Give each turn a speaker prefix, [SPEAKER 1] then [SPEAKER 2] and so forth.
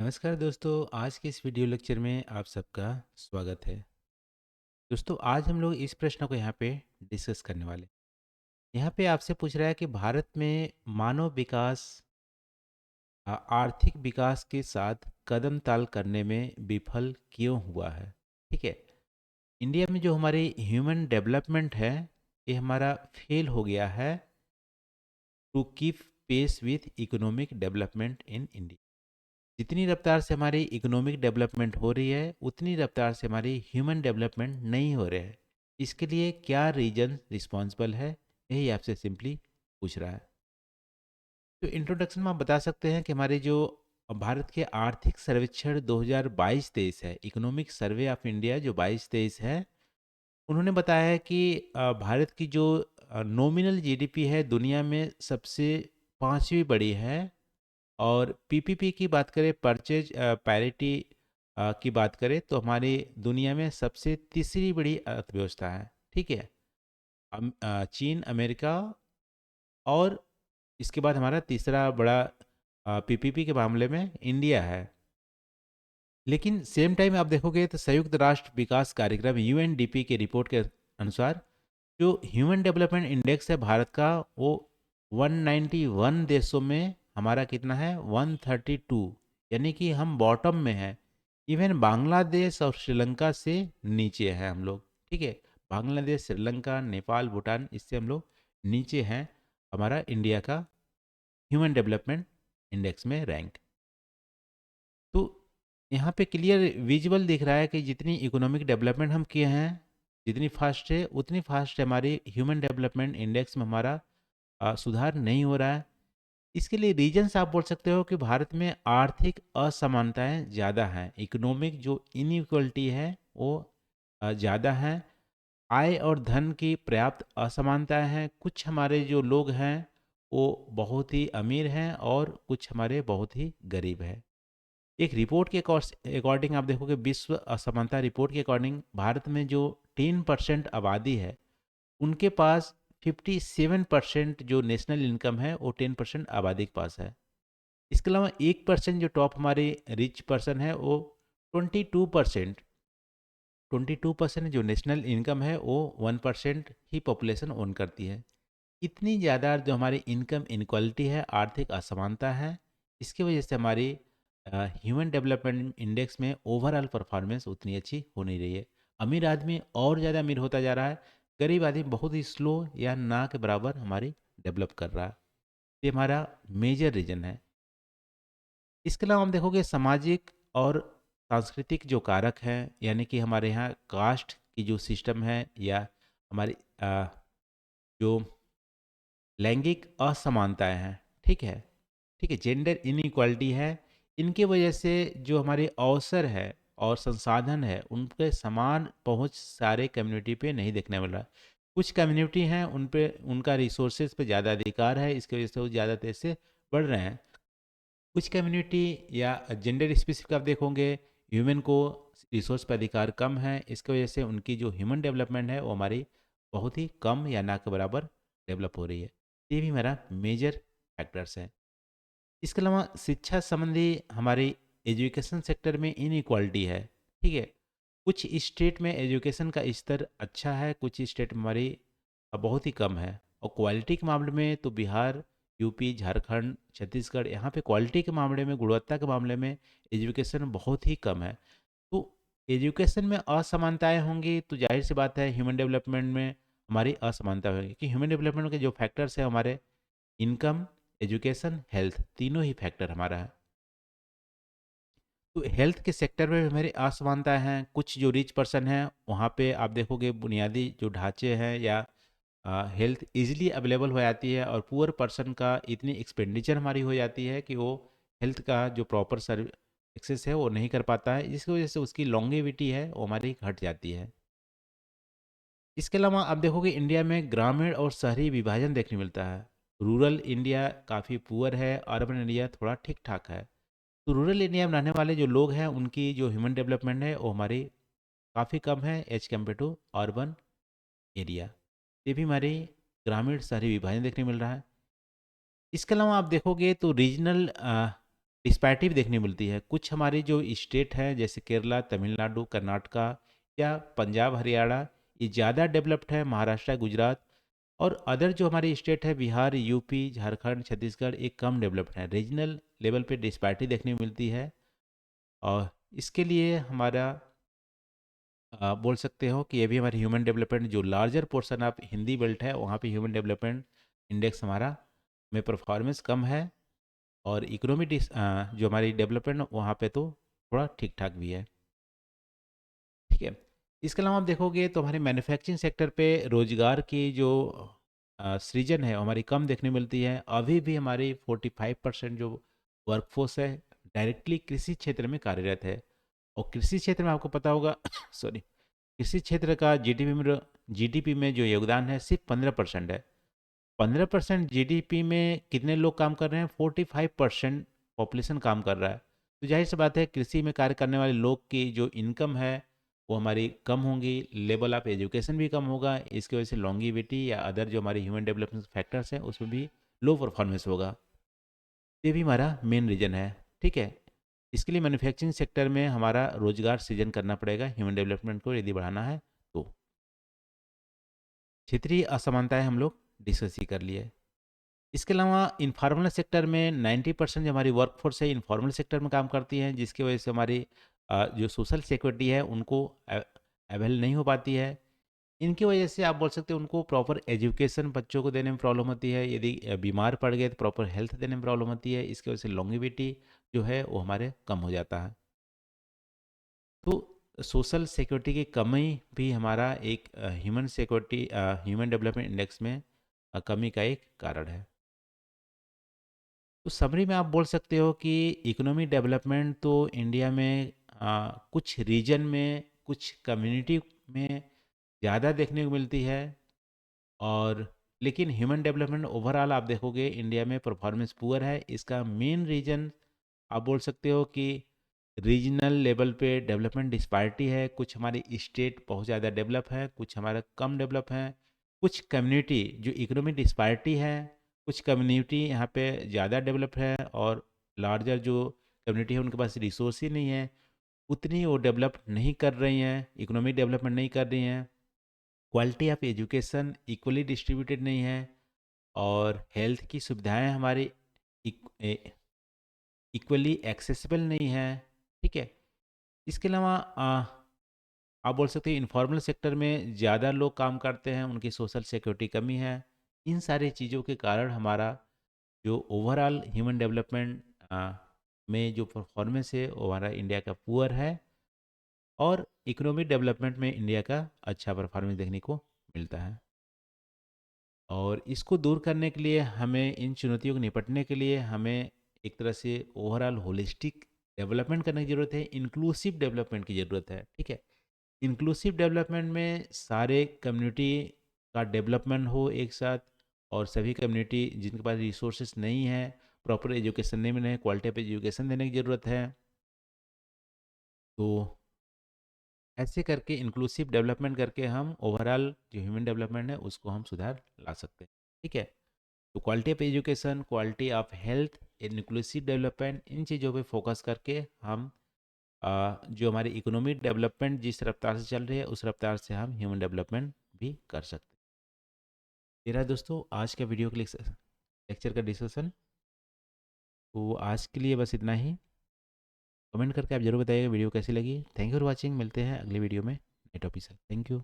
[SPEAKER 1] नमस्कार दोस्तों, आज के इस वीडियो लेक्चर में आप सबका स्वागत है। दोस्तों, आज हम लोग इस प्रश्न को यहाँ पे डिस्कस करने वाले हैं। यहाँ पे आपसे पूछ रहा है कि भारत में मानव विकास आर्थिक विकास के साथ कदम ताल करने में विफल क्यों हुआ है। ठीक है। इंडिया में जो हमारी ह्यूमन डेवलपमेंट है, ये हमारा फेल हो गया है to keep pace with economic development in India. जितनी रफ्तार से हमारी इकोनॉमिक डेवलपमेंट हो रही है, उतनी रफ्तार से हमारी ह्यूमन डेवलपमेंट नहीं हो रहा है। इसके लिए क्या रीजन रिस्पॉन्सिबल है, यही आपसे सिंपली पूछ रहा है। तो इंट्रोडक्शन में आप बता सकते हैं कि हमारे जो भारत के आर्थिक सर्वेक्षण 2022-23 है, इकोनॉमिक सर्वे ऑफ इंडिया जो 22-23 है, उन्होंने बताया है कि भारत की जो नॉमिनल जीडीपी है दुनिया में सबसे पांचवी बड़ी है। और पीपीपी की बात करें, परचेज पैरिटी की बात करें, तो हमारी दुनिया में सबसे तीसरी बड़ी अर्थव्यवस्था है। ठीक है। चीन, अमेरिका और इसके बाद हमारा तीसरा बड़ा पीपीपी के मामले में इंडिया है। लेकिन सेम टाइम आप देखोगे तो संयुक्त राष्ट्र विकास कार्यक्रम यूएनडीपी के रिपोर्ट के अनुसार जो ह्यूमन डेवलपमेंट इंडेक्स है भारत का, वो 191 देशों में हमारा कितना है, 132। यानी कि हम बॉटम में हैं। इवन बांग्लादेश और श्रीलंका से नीचे हैं हम लोग। ठीक है। बांग्लादेश, श्रीलंका, नेपाल, भूटान, इससे हम लोग नीचे हैं हमारा इंडिया का ह्यूमन डेवलपमेंट इंडेक्स में रैंक। तो यहाँ पे क्लियर विजुअल दिख रहा है कि जितनी इकोनॉमिक डेवलपमेंट हम किए हैं, जितनी फास्ट है उतनी फास्ट हमारी ह्यूमन डेवलपमेंट इंडेक्स में हमारा सुधार नहीं हो रहा है। इसके लिए रीजन्स आप बोल सकते हो कि भारत में आर्थिक असमानताएं ज़्यादा हैं, इकोनॉमिक जो इनइक्वलिटी है वो ज़्यादा है। आय और धन की पर्याप्त असमानताएं हैं। कुछ हमारे जो लोग हैं वो बहुत ही अमीर हैं और कुछ हमारे बहुत ही गरीब हैं। एक रिपोर्ट के अकॉर्डिंग आप देखोगे, विश्व असमानता रिपोर्ट के अकॉर्डिंग भारत में जो 10% आबादी है, उनके पास 57% जो नेशनल इनकम है वो 10% आबादी के पास है। इसके अलावा 1% जो टॉप हमारे रिच पर्सन है, वो 22%, 22% जो नेशनल इनकम है वो 1% ही पॉपुलेशन ओन करती है। इतनी ज़्यादा जो हमारी इनकम इनक्वालिटी है, आर्थिक असमानता है, इसकी वजह से हमारी ह्यूमन डेवलपमेंट इंडेक्स में ओवरऑल परफॉर्मेंस उतनी अच्छी हो नहीं रही है। अमीर आदमी और ज़्यादा अमीर होता जा रहा है, गरीब आदमी बहुत ही स्लो या ना के बराबर हमारी डेवलप कर रहा है। ये हमारा मेजर रीजन है। इसके अलावा हम देखोगे सामाजिक और सांस्कृतिक जो कारक हैं, यानी कि हमारे यहाँ कास्ट की जो सिस्टम है, या हमारी जो लैंगिक असमानताएं हैं। ठीक है। ठीक है, जेंडर इनइक्वालिटी है। इनकी वजह से जो हमारे अवसर है और संसाधन है, उन पे समान पहुंच सारे कम्युनिटी पे नहीं देखने मिल रहा। कुछ कम्युनिटी हैं उन पे उनका रिसोर्सेज पे ज़्यादा अधिकार है, इसकी वजह से वो ज़्यादा तेज से बढ़ रहे हैं। कुछ कम्युनिटी या जेंडर स्पेसिफिक आप देखोगे, ह्यूमन को रिसोर्स पर अधिकार कम है, इसकी वजह से उनकी जो ह्यूमन डेवलपमेंट है वो हमारी बहुत ही कम या ना के बराबर डेवलप हो रही है। ये भी मेरा मेजर फैक्टर्स है। इसके अलावा शिक्षा संबंधी हमारी एजुकेशन सेक्टर में इनइक्वालिटी है। ठीक है। कुछ स्टेट में एजुकेशन का स्तर अच्छा है, कुछ स्टेट में हमारी बहुत ही कम है। और क्वालिटी के मामले में तो बिहार, यूपी, झारखंड, छत्तीसगढ़, यहाँ पे क्वालिटी के मामले में, गुणवत्ता के मामले में एजुकेशन बहुत ही कम है। तो एजुकेशन में असमानताएं होंगी तो जाहिर सी बात है ह्यूमन डेवलपमेंट में हमारी असमानता होगी, कि ह्यूमन डेवलपमेंट के जो फैक्टर्स है हमारे, इनकम, एजुकेशन, हेल्थ, तीनों ही फैक्टर हमारा है। तो हेल्थ के सेक्टर में भी हमारी असमानताएं हैं। कुछ जो रिच पर्सन हैं वहाँ पे आप देखोगे बुनियादी जो ढांचे हैं या हेल्थ इजीली अवेलेबल हो जाती है, और पुअर पर्सन का इतनी एक्सपेंडिचर हमारी हो जाती है कि वो हेल्थ का जो प्रॉपर सर्व एक्सेस है वो नहीं कर पाता है, जिसकी वजह से उसकी लॉन्गेविटी है वो हमारी घट जाती है। इसके अलावा आप देखोगे इंडिया में ग्रामीण और शहरी विभाजन देखने मिलता है। रूरल इंडिया काफ़ी पुअर है, अर्बन इंडिया थोड़ा ठीक ठाक है। तो रूरल इंडिया में रहने वाले जो लोग हैं उनकी जो ह्यूमन डेवलपमेंट है वो हमारी काफ़ी कम है as compare to urban area. ये भी हमारी ग्रामीण शहरी विभाजन देखने मिल रहा है। इसके अलावा आप देखोगे तो रीजनल डिस्पैरिटी भी देखने को मिलती है। कुछ हमारी जो स्टेट हैं जैसे केरला, तमिलनाडु, कर्नाटका या पंजाब, हरियाणा, ये ज़्यादा डेवलप्ड है, महाराष्ट्र, गुजरात। और अदर जो हमारी स्टेट है बिहार, यूपी, झारखंड, छत्तीसगढ़, ये कम डेवलप्ड है। रीजनल लेवल पे डिस्पैरिटी देखने को मिलती है। और इसके लिए हमारा बोल सकते हो कि ये भी हमारी ह्यूमन डेवलपमेंट जो larger portion of Hindi belt है वहाँ पे ह्यूमन डेवलपमेंट इंडेक्स हमारा में परफॉर्मेंस कम है। और इकोनॉमिक जो हमारी डेवलपमेंट वहाँ पे तो थोड़ा ठीक ठाक भी है। ठीक है। इसके अलावा आप देखोगे तो हमारे मैन्युफैक्चरिंग सेक्टर पे रोजगार की जो सृजन है वो हमारी कम देखने मिलती है। अभी भी हमारी 45% जो वर्कफोर्स है डायरेक्टली कृषि क्षेत्र में कार्यरत है। और कृषि क्षेत्र में आपको पता होगा सॉरी, कृषि क्षेत्र का जीडीपी में जो योगदान है सिर्फ 15% है। 15% जीडीपी में कितने लोग काम कर रहे हैं? 45% पॉपुलेशन काम कर रहा है। तो जाहिर सी बात है कृषि में कार्य करने वाले लोग की जो इनकम है वो हमारी कम होंगी, लेवल ऑफ एजुकेशन भी कम होगा। इसकी वजह से लॉन्गिविटी या अदर जो हमारी ह्यूमन डेवलपमेंट फैक्टर्स हैं उसमें भी लो परफॉर्मेंस होगा। ये भी हमारा मेन रीजन है। ठीक है। इसके लिए मैन्युफैक्चरिंग सेक्टर में हमारा रोजगार सृजन करना पड़ेगा ह्यूमन डेवलपमेंट को यदि बढ़ाना है तो। क्षेत्रीय असमानताएं हम लोग डिस्कस ही कर लिए। इसके अलावा इनफॉर्मल सेक्टर में 90% जो हमारी वर्कफोर्स है इनफॉर्मल सेक्टर में काम करती है, जिसकी वजह से हमारी जो सोशल सिक्योरिटी है उनको अवेल नहीं हो पाती है। इनकी वजह से आप बोल सकते हैं उनको प्रॉपर एजुकेशन बच्चों को देने में प्रॉब्लम होती है। यदि बीमार पड़ गए तो प्रॉपर हेल्थ देने में प्रॉब्लम होती है। इसकी वजह से लॉन्गिविटी जो है वो हमारे कम हो जाता है। तो सोशल सिक्योरिटी की कमी भी हमारा एक ह्यूमन डेवलपमेंट इंडेक्स में कमी का एक कारण है। तो समरी में आप बोल सकते हो कि इकोनॉमिक डेवलपमेंट तो इंडिया में कुछ रीजन में कुछ कम्युनिटी में ज़्यादा देखने को मिलती है। और लेकिन ह्यूमन डेवलपमेंट ओवरऑल आप देखोगे इंडिया में परफॉर्मेंस पुअर है। इसका मेन रीजन आप बोल सकते हो कि रीजनल लेवल पे डेवलपमेंट डिस्पैरिटी है। कुछ हमारी स्टेट बहुत ज़्यादा डेवलप है, कुछ हमारा कम डेवलप है। कुछ कम्युनिटी जो इकोनॉमिक डिस्पैरिटी है, कुछ कम्युनिटी यहाँ पे ज़्यादा डेवलप है और लार्जर जो कम्युनिटी है उनके पास रिसोर्स ही नहीं है, उतनी वो डेवलप नहीं कर रही हैं, इकोनॉमिक डेवलपमेंट नहीं कर रही हैं। Quality of education equally distributed नहीं है। और हेल्थ की सुविधाएं हमारी इक्वली एक्सेसिबल नहीं है। ठीक है। इसके अलावा आप बोल सकते हैं इनफॉर्मल सेक्टर में ज़्यादा लोग काम करते हैं, उनकी सोशल सिक्योरिटी कमी है। इन सारी चीज़ों के कारण हमारा जो ओवरऑल ह्यूमन डेवलपमेंट में जो परफॉर्मेंस है वो हमारा इंडिया का पुअर है। और इकोनॉमिक डेवलपमेंट में इंडिया का अच्छा परफॉर्मेंस देखने को मिलता है। और इसको दूर करने के लिए हमें इन चुनौतियों को निपटने के लिए हमें एक तरह से ओवरऑल होलिस्टिक डेवलपमेंट करने की ज़रूरत है, इंक्लूसिव डेवलपमेंट की ज़रूरत है। ठीक है। इंक्लूसिव डेवलपमेंट में सारे कम्युनिटी का डेवलपमेंट हो एक साथ। और सभी कम्युनिटी जिनके पास रिसोर्सेज नहीं है, प्रॉपर एजुकेशन नहीं मिले हैं, क्वालिटी ऑफ एजुकेशन देने की ज़रूरत है। तो ऐसे करके इंक्लूसिव डेवलपमेंट करके हम ओवरऑल जो ह्यूमन डेवलपमेंट है उसको हम सुधार ला सकते हैं। ठीक है। तो quality of education, quality of health, inclusive development, इन चीज़ों पे फोकस करके हम जो हमारी इकोनॉमिक डेवलपमेंट जिस रफ्तार से चल रही है उस रफ्तार से हम ह्यूमन डेवलपमेंट भी कर सकते हैं। तेरा दोस्तों आज का वीडियो के लेक्चर का डिस्कशन तो आज के लिए बस इतना ही। कमेंट करके आप जरूर बताइएगा वीडियो कैसी लगी। Thank you for watching. मिलते हैं अगले वीडियो में। Net officer, thank you.